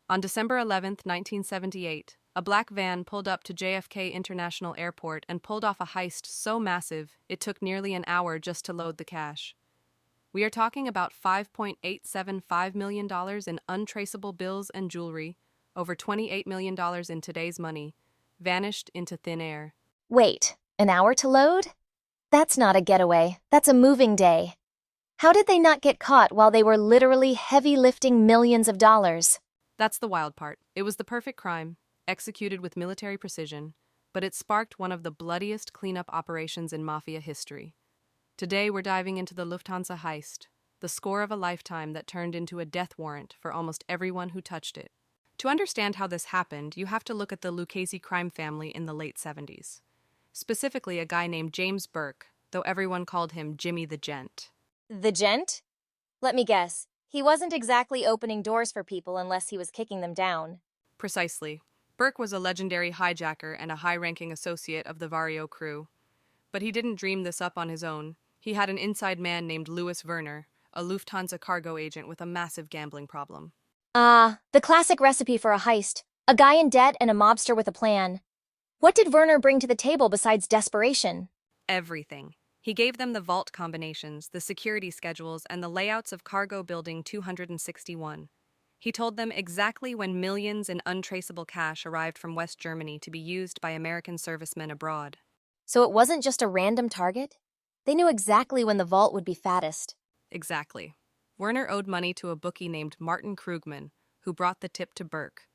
On December 11, 1978, a black van pulled up to JFK International Airport and pulled off a heist so massive it took nearly an hour just to load the cash. We are talking about $5.875 million in untraceable bills and jewelry, over $28 million in today's money, vanished into thin air. Wait, an hour to load? That's not a getaway, that's a moving day. How did they not get caught while they were literally heavy lifting millions of dollars? That's the wild part. It was the perfect crime, executed with military precision, but it sparked one of the bloodiest cleanup operations in mafia history. Today we're diving into the Lufthansa heist, the score of a lifetime that turned into a death warrant for almost everyone who touched it. To understand how this happened, you have to look at the Lucchese crime family in the late 70s. Specifically a guy named James Burke, though everyone called him Jimmy the Gent. The gent? Let me guess, he wasn't exactly opening doors for people unless he was kicking them down. Precisely. Burke was a legendary hijacker and a high-ranking associate of the Vario crew. But he didn't dream this up on his own. He had an inside man named Louis Werner, a Lufthansa cargo agent with a massive gambling problem. The classic recipe for a heist. A guy in debt and a mobster with a plan. What did Werner bring to the table besides desperation? Everything. He gave them the vault combinations, the security schedules, and the layouts of Cargo Building 261. He told them exactly when millions in untraceable cash arrived from West Germany to be used by American servicemen abroad. So it wasn't just a random target? They knew exactly when the vault would be fattest. Exactly. Werner owed money to a bookie named Martin Krugman, who brought the tip to Burke.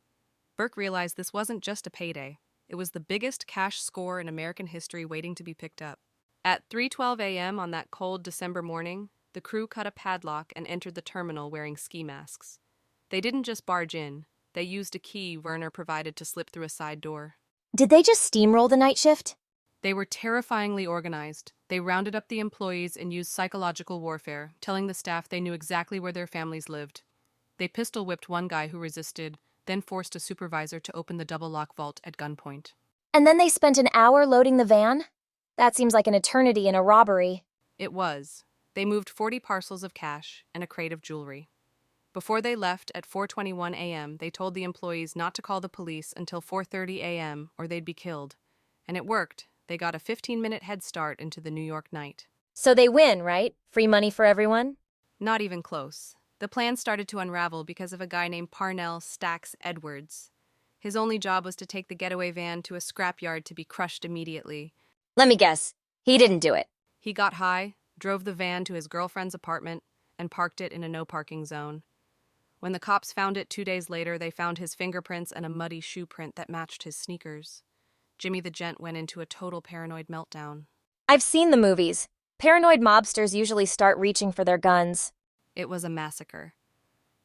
Burke realized this wasn't just a payday. It was the biggest cash score in American history waiting to be picked up. At 3:12 a.m. on that cold December morning, the crew cut a padlock and entered the terminal wearing ski masks. They didn't just barge in. They used a key Werner provided to slip through a side door. Did they just steamroll the night shift? They were terrifyingly organized. They rounded up the employees and used psychological warfare, telling the staff they knew exactly where their families lived. They pistol-whipped one guy who resisted, then forced a supervisor to open the double-lock vault at gunpoint. And then they spent an hour loading the van? That seems like an eternity in a robbery. It was. They moved 40 parcels of cash and a crate of jewelry. Before they left at 4:21 a.m., they told the employees not to call the police until 4:30 a.m. or they'd be killed. And it worked. They got a 15-minute head start into the New York night. So they win, right? Free money for everyone? Not even close. The plan started to unravel because of a guy named Parnell Stacks Edwards. His only job was to take the getaway van to a scrapyard to be crushed immediately. Let me guess. He didn't do it. He got high, drove the van to his girlfriend's apartment, and parked it in a no-parking zone. When the cops found it 2 days later, they found his fingerprints and a muddy shoe print that matched his sneakers. Jimmy the Gent went into a total paranoid meltdown. I've seen the movies. Paranoid mobsters usually start reaching for their guns. It was a massacre.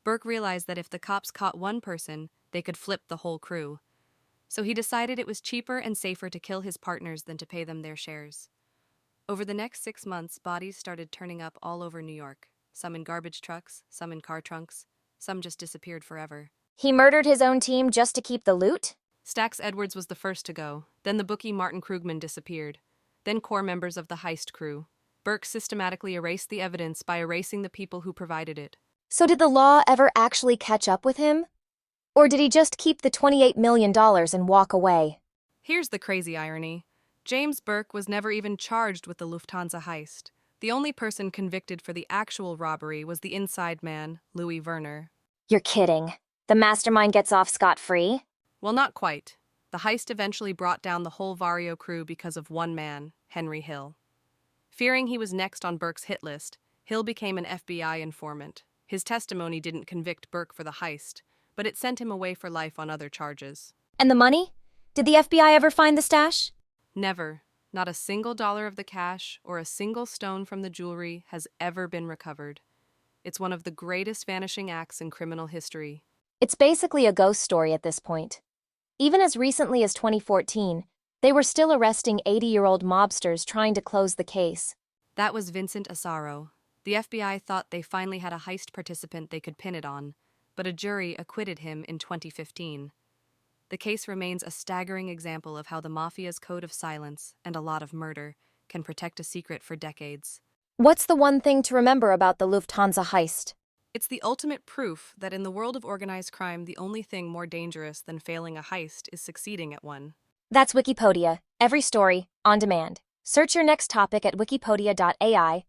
Burke realized that if the cops caught one person, they could flip the whole crew. So he decided it was cheaper and safer to kill his partners than to pay them their shares. Over the next 6 months, bodies started turning up all over New York. Some in garbage trucks, some in car trunks, some just disappeared forever. He murdered his own team just to keep the loot? Stacks Edwards was the first to go. Then the bookie Martin Krugman disappeared. Then core members of the heist crew. Burke systematically erased the evidence by erasing the people who provided it. So did the law ever actually catch up with him? Or did he just keep the $28 million and walk away? Here's the crazy irony. James Burke was never even charged with the Lufthansa heist. The only person convicted for the actual robbery was the inside man, Louis Werner. You're kidding. The mastermind gets off scot-free? Well, not quite. The heist eventually brought down the whole Vario crew because of one man, Henry Hill. Fearing he was next on Burke's hit list, Hill became an FBI informant. His testimony didn't convict Burke for the heist, but it sent him away for life on other charges. And the money? Did the FBI ever find the stash? Never. Not a single dollar of the cash or a single stone from the jewelry has ever been recovered. It's one of the greatest vanishing acts in criminal history. It's basically a ghost story at this point. Even as recently as 2014, they were still arresting 80-year-old mobsters trying to close the case. That was Vincent Asaro. The FBI thought they finally had a heist participant they could pin it on, but a jury acquitted him in 2015. The case remains a staggering example of how the mafia's code of silence and a lot of murder can protect a secret for decades. What's the one thing to remember about the Lufthansa heist? It's the ultimate proof that in the world of organized crime, the only thing more dangerous than failing a heist is succeeding at one. That's Wikipedia. Every story, on demand. Search your next topic at wikipedia.ai